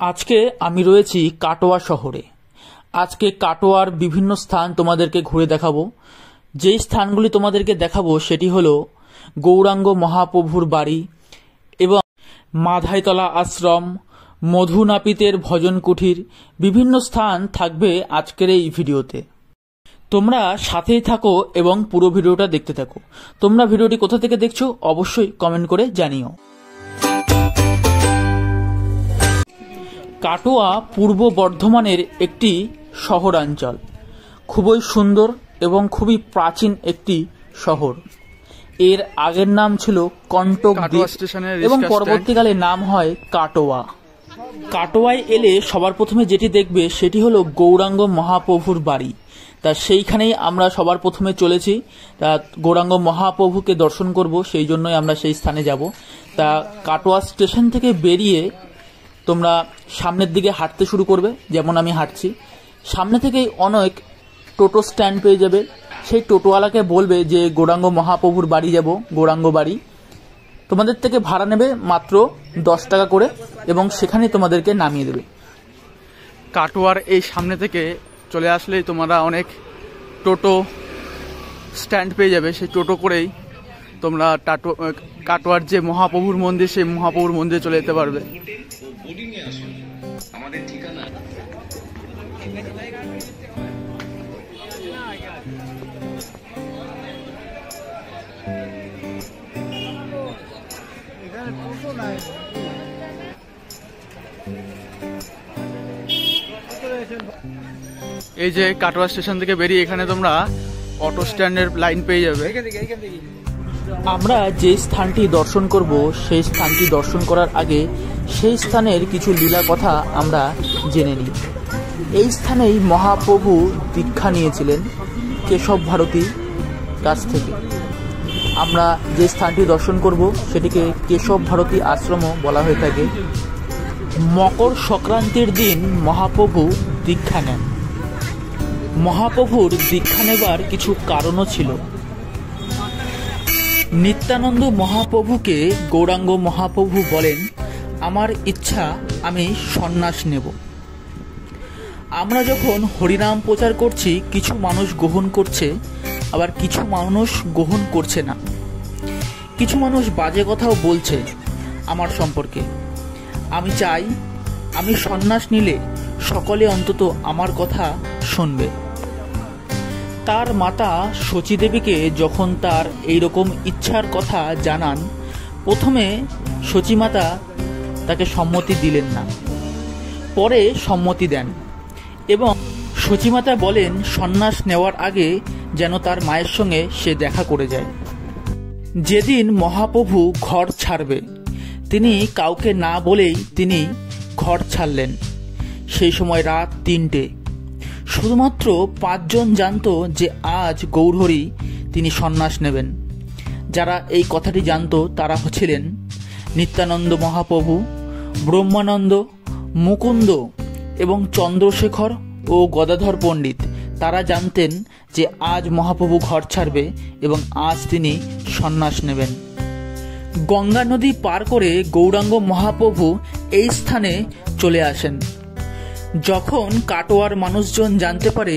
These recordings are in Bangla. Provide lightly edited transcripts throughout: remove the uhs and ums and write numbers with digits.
আজকে আমি রয়েছি কাটোয়া শহরে। আজকে কাটোয়ার বিভিন্ন স্থান তোমাদেরকে ঘুরে দেখাবো। যেই স্থানগুলি তোমাদেরকে দেখাবো সেটি হলো গৌরাঙ্গ মহাপ্রভুর বাড়ি এবং মাধাইতলা আশ্রম, মধু নাপিতের ভজন কুঠির, বিভিন্ন স্থান থাকবে আজকের এই ভিডিওতে। তোমরা সাথেই থাকো এবং পুরো ভিডিওটা দেখতে থাকো। তোমরা ভিডিওটি কোথা থেকে দেখছো অবশ্যই কমেন্ট করে জানিও। কাটোয়া পূর্ব বর্ধমানের একটি শহরাঞ্চল, খুবই সুন্দর এবং খুবই প্রাচীন একটি শহর। এর আগের নাম ছিল কন্টক দ্বীপ এবং পরবর্তীকালে নাম হয় কাটোয়া। কাটোয়ায় এলে সবার প্রথমে যেটি দেখবে সেটি হলো গৌরাঙ্গ মহাপ্রভুর বাড়ি। তা সেইখানেই আমরা সবার প্রথমে চলেছি। তা গৌরাঙ্গ মহাপ্রভুকে দর্শন করব, সেই জন্যই আমরা সেই স্থানে যাব। তা কাটোয়া স্টেশন থেকে বেরিয়ে তোমরা সামনের দিকে হাঁটতে শুরু করবে, যেমন আমি হাঁটছি। সামনে থেকেই অনেক টোটো স্ট্যান্ড পেয়ে যাবে। সেই টোটোওয়ালাকে বলবে যে গৌরাঙ্গ মহাপ্রভুর বাড়ি যাব, গৌরাঙ্গ বাড়ি। তোমাদের থেকে ভাড়া নেবে মাত্র 10 টাকা করে এবং সেখানে তোমাদেরকে নামিয়ে দেবে। কাটোয়ার এই সামনে থেকে চলে আসলেই তোমরা অনেক টোটো স্ট্যান্ড পেয়ে যাবে। সেই টোটো করেই তোমরা কাটোয়ার যে মহাপ্রভুর মন্দির, সেই মহাপ্রভুর মন্দিরে চলে যেতে পারবে। এই যে কাটোয়া স্টেশন থেকে বেরিয়ে এখানে তোমরা অটো স্ট্যান্ডের লাইন পেয়ে যাবে। আমরা যে স্থানটি দর্শন করব সেই স্থানটি দর্শন করার আগে সেই স্থানের কিছু লীলা কথা আমরা জেনে নিই। এই স্থানেই মহাপ্রভু দীক্ষা নিয়েছিলেন কেশব ভারতীর কাছ থেকে। আমরা যে স্থানটি দর্শন করব সেটিকে কেশব ভারতী আশ্রমও বলা হয়ে থাকে। মকর সংক্রান্তির দিন মহাপ্রভু দীক্ষা নেন। মহাপ্রভুর দীক্ষা নেবার কিছু কারণও ছিল। নিত্যানন্দ মহাপ্রভুকে গৌরাঙ্গ মহাপ্রভু বলেন, আমার ইচ্ছা আমি সন্ন্যাস নেব। আমরা যখন হরিনাম প্রচার করছি, কিছু মানুষ গ্রহণ করছে, আবার কিছু মানুষ গ্রহণ করছে না। কিছু মানুষ বাজে কথাও বলছে আমার সম্পর্কে। আমি চাই আমি সন্ন্যাস নিলে সকলে অন্তত আমার কথা শুনবে। তার মাতা শচীদেবীকে যখন তার এইরকম ইচ্ছার কথা জানান, প্রথমে শচীমাতা তাকে সম্মতি দিলেন না, পরে সম্মতি দেন এবং শচীমাতা বলেন সন্ন্যাস নেওয়ার আগে যেন তার মায়ের সঙ্গে সে দেখা করে যায়। যেদিন মহাপ্রভু ঘর ছাড়বে, তিনি কাউকে না বলেই তিনি ঘর ছাড়লেন। সেই সময় রাত 3টে। শুধুমাত্র 5 জন জানত যে আজ গৌরহরি তিনি সন্ন্যাস নেবেন। যারা এই কথাটি জানত তারা ছিলেন নিত্যানন্দ মহাপ্রভু, ব্রহ্মানন্দ, মুকুন্দ এবং চন্দ্রশেখর ও গদাধর পণ্ডিত। তারা জানতেন যে আজ মহাপ্রভু ঘর ছাড়বে এবং আজ তিনি সন্ন্যাস নেবেন। গঙ্গা নদী পার করে গৌরাঙ্গ মহাপ্রভু এই স্থানে চলে আসেন। যখন কাটোয়ার মানুষজন জানতে পারে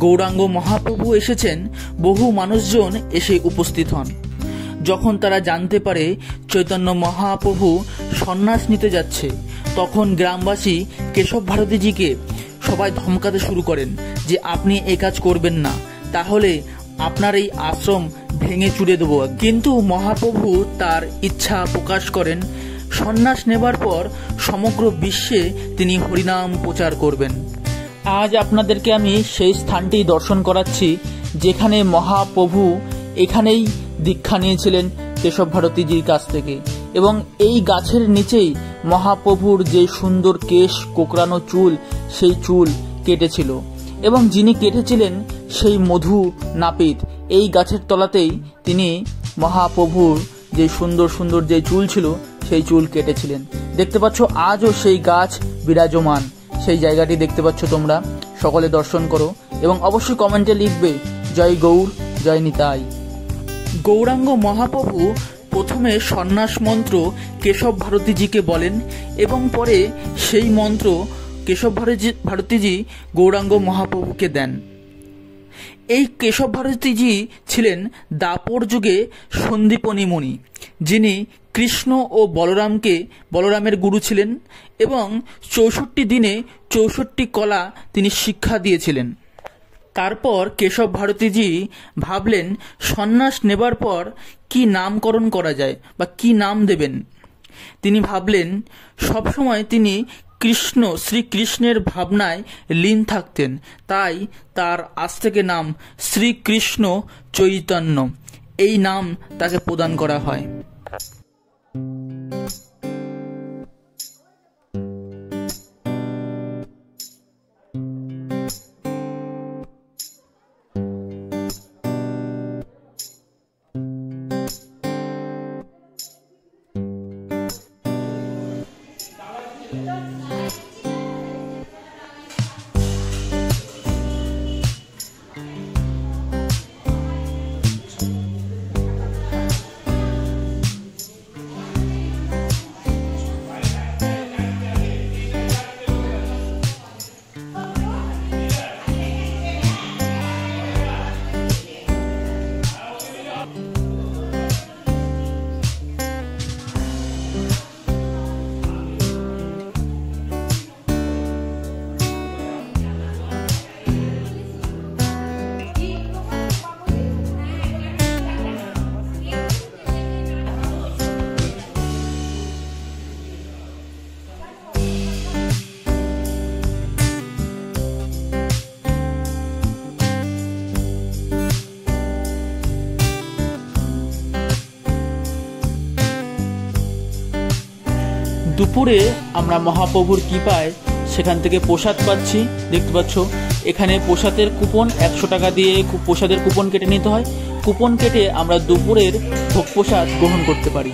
গৌরাঙ্গ মহাপ্রভু এসেছেন, বহু মানুষজন এসে উপস্থিত হন। যখন তারা জানতে পারে চৈতন্য মহাপ্রভু সন্ন্যাস নিতে যাচ্ছে, তখন গ্রামবাসী কেশব ভারতীজিকে সবাই ধমকাতে শুরু করেন যে আপনি এই কাজ করবেন না, তাহলে আপনার এই আশ্রম ভেঙে চুড়ে দেব। কিন্তু মহাপ্রভু তার ইচ্ছা প্রকাশ করেন, সন্ন্যাস নেবার পর সমগ্র বিশ্বে তিনি হরিনাম প্রচার করবেন। আজ আপনাদেরকে আমি সেই স্থানটি দর্শন করাচ্ছি যেখানে মহাপ্রভু এখানেই দীক্ষা নিয়েছিলেন কেশব ভারতীজির কাছ থেকে। এবং এই গাছের নিচেই মহাপ্রভুর যে সুন্দর কেশ কোকড়ানো চুল, সেই চুল কেটেছিল এবং যিনি কেটেছিলেন সেই মধু নাপিত। এই গাছের তলাতেই তিনি মহাপ্রভুর যে সুন্দর সুন্দর যে চুল ছিল সেই চুল কেটেছিলেন। দেখতে পাচ্ছ আজও সেই গাছ বিরাজমান, সেই জায়গাটি দেখতে পাচ্ছ তোমরা। সকলে দর্শন করো এবং অবশ্যই কমেন্টে লিখবে জয় গৌর, জয় নিতাই। গৌরাঙ্গ মহাপ্রভু প্রথমে সন্ন্যাস মন্ত্র কেশব ভারতীজিকে বলেন এবং পরে সেই মন্ত্র কেশব ভারতীজি গৌরাঙ্গ মহাপ্রভুকে দেন। এই কেশব ভারতীজি ছিলেন দাপর যুগে সন্দীপনী মুনি, যিনি কৃষ্ণ ও বলরামের গুরু ছিলেন এবং 64 দিনে 64 কলা তিনি শিক্ষা দিয়েছিলেন। তারপর কেশব ভারতীজি ভাবলেন সন্ন্যাস নেবার পর কি নামকরণ করা যায় বা কি নাম দেবেন। তিনি ভাবলেন সবসময় তিনি শ্রীকৃষ্ণের ভাবনায় লীন থাকতেন, তাই তার আজ থেকে নাম শ্রীকৃষ্ণ চৈতন্য এই নাম তাকে প্রদান করা হয়। দুপুরে আমরা মহাপ্রভুর কৃপায় সেখান থেকে প্রসাদ পাচ্ছি। দেখতে পাচ্ছ এখানে প্রসাদের কুপন 100 টাকা দিয়ে প্রসাদের কুপন কেটে নিতে হয়। কুপন কেটে আমরা দুপুরের ভোগ প্রসাদ গ্রহণ করতে পারি।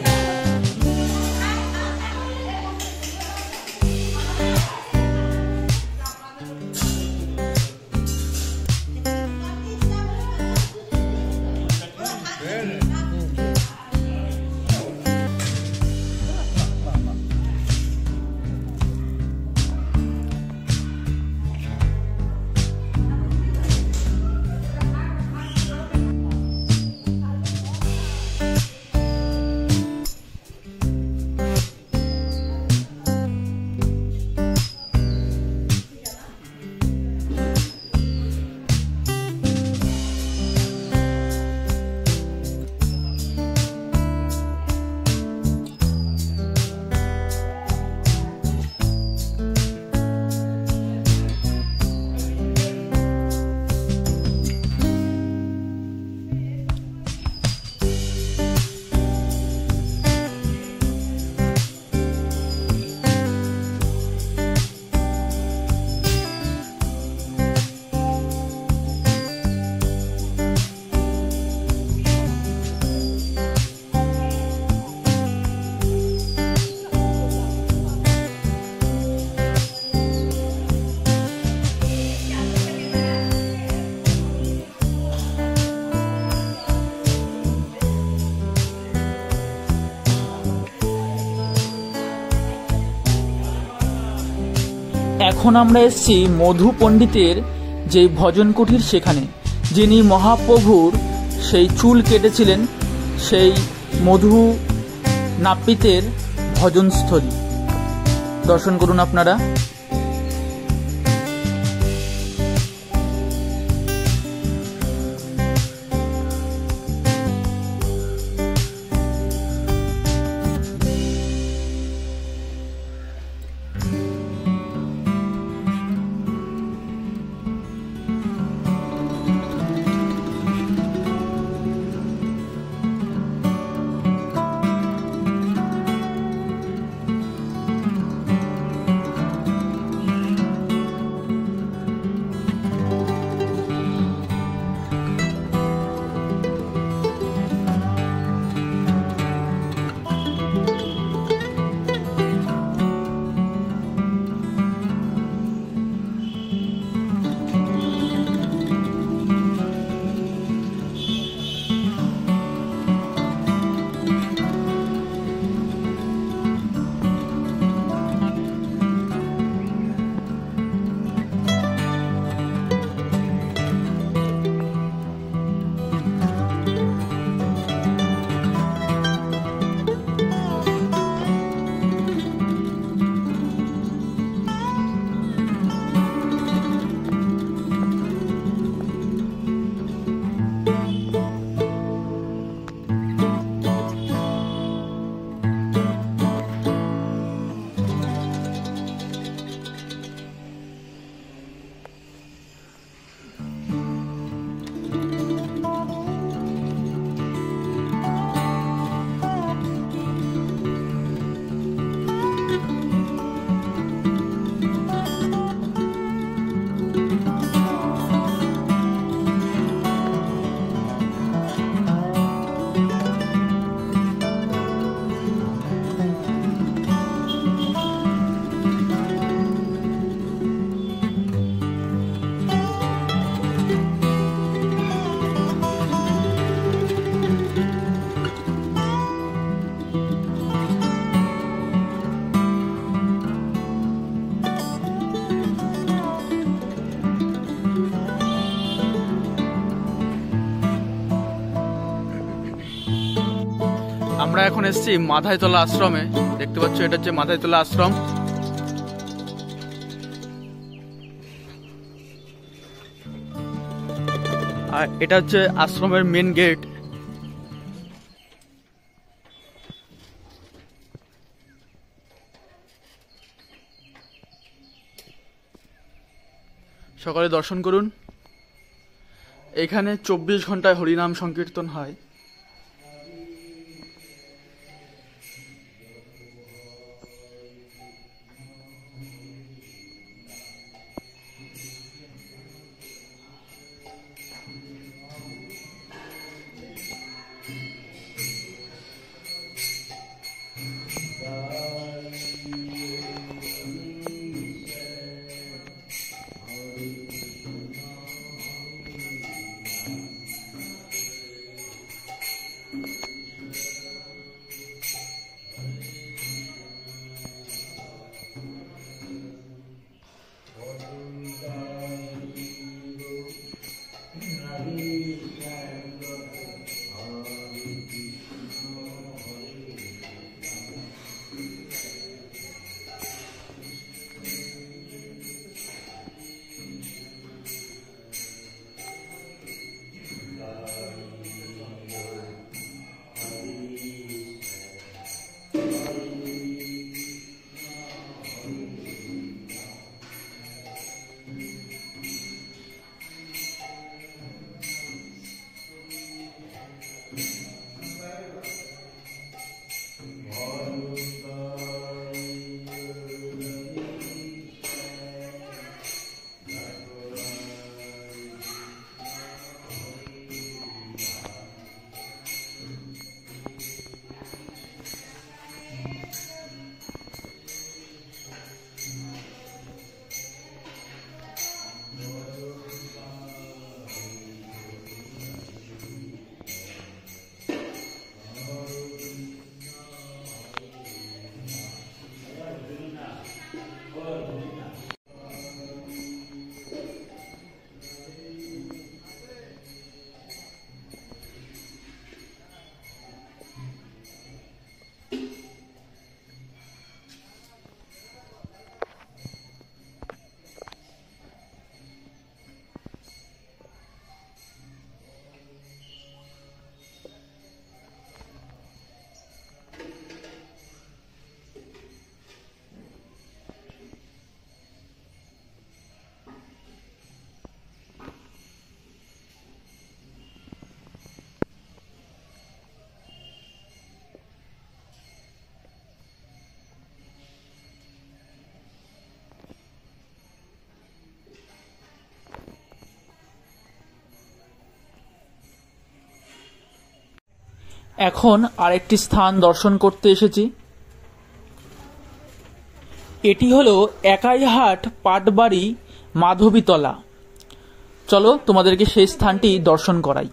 এখন আমরা এসেছি মধু পণ্ডিতের যে ভজন কুটির সেখানে, যিনি মহাপ্রভুর সেই চুল কেটেছিলেন, সেই মধু নাপিতের ভজনস্থলী দর্শন করুন আপনারা। আমরা এখন এসেছি মাথাইতলা আশ্রমে। দেখতে পাচ্ছ এটা হচ্ছে মাথাইতলা আশ্রম। আর এটা হচ্ছে আশ্রমের মেন গেট। সকালে দর্শন করুন। এখানে 24 ঘন্টায় হরিনাম সংকীর্তন হয়। এখন আরেকটি স্থান দর্শন করতে এসেছি। এটি হলো একাইহাট পাটবাড়ি মাধবীতলা। চলো তোমাদেরকে সেই স্থানটি দর্শন করাই।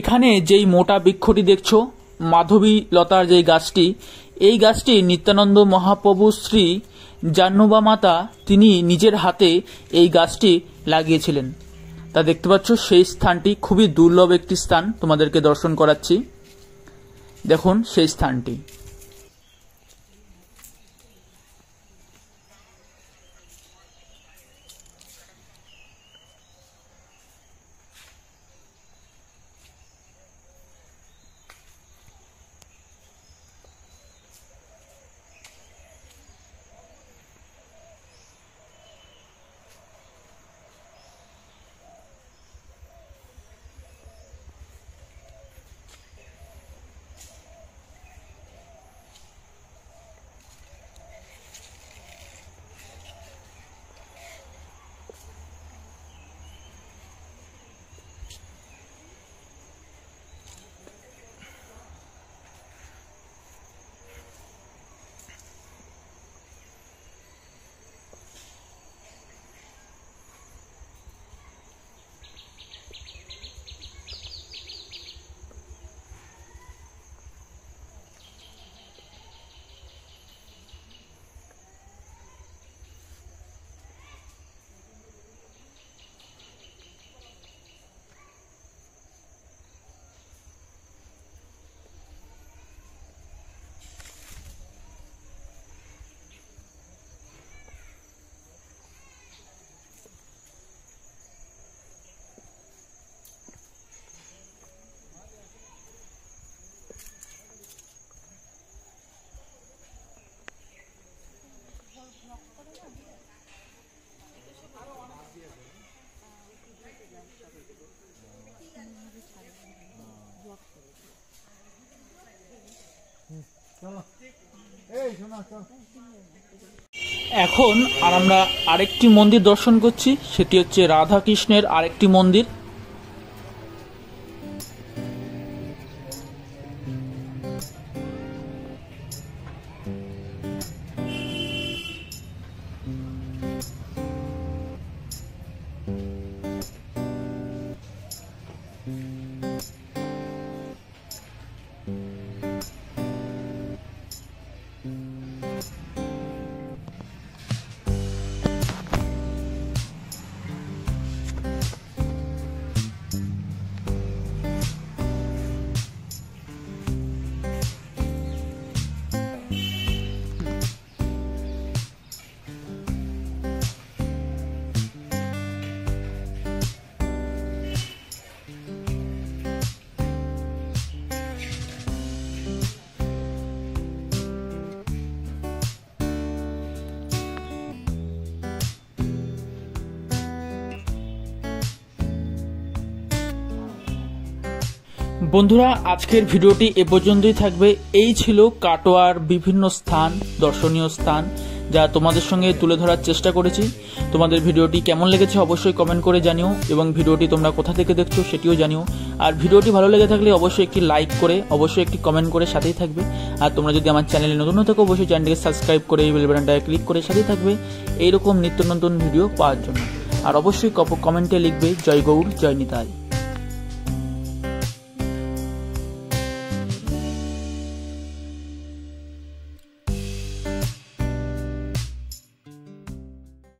এখানে যেই মোটা বৃক্ষটি দেখছো, মাধবী লতার যেই গাছটি, এই গাছটি নিত্যানন্দ মহাপ্রভু শ্রী জাহ্নবা মাতা তিনি নিজের হাতে এই গাছটি লাগিয়েছিলেন। তা দেখতে পাচ্ছ সেই স্থানটি খুবই দুর্লভ একটি স্থান, তোমাদেরকে দর্শন করাচ্ছি। দেখুন সেই স্থানটি। এখন আর আমরা আরেকটি মন্দির দর্শন করছি, সেটি হচ্ছে রাধা কৃষ্ণের আরেকটি মন্দির। বন্ধুরা, আজকের ভিডিওটি এ পর্যন্তই থাকবে। এই ছিল কাটোয়ার বিভিন্ন স্থান, দর্শনীয় স্থান, যা তোমাদের সঙ্গে তুলে ধরার চেষ্টা করেছি। তোমাদের ভিডিওটি কেমন লেগেছে অবশ্যই কমেন্ট করে জানিও, এবং ভিডিওটি তোমরা কোথা থেকে দেখছো সেটিও জানিও। আর ভিডিওটি ভালো লেগে থাকলে অবশ্যই একটি লাইক করে, অবশ্যই একটি কমেন্ট করে সাথেই থাকবে। আর তোমরা যদি আমার চ্যানেলে নতুন হয়ে থাকো অবশ্যই চ্যানেলটিকে সাবস্ক্রাইব করে এই বেল বাটনটায় ক্লিক করে সাথেই থাকবে এইরকম নিত্য নতুন ভিডিও পাওয়ার জন্য। আর অবশ্যই কমেন্টে লিখবে জয় গৌড়, জয় নিতাই।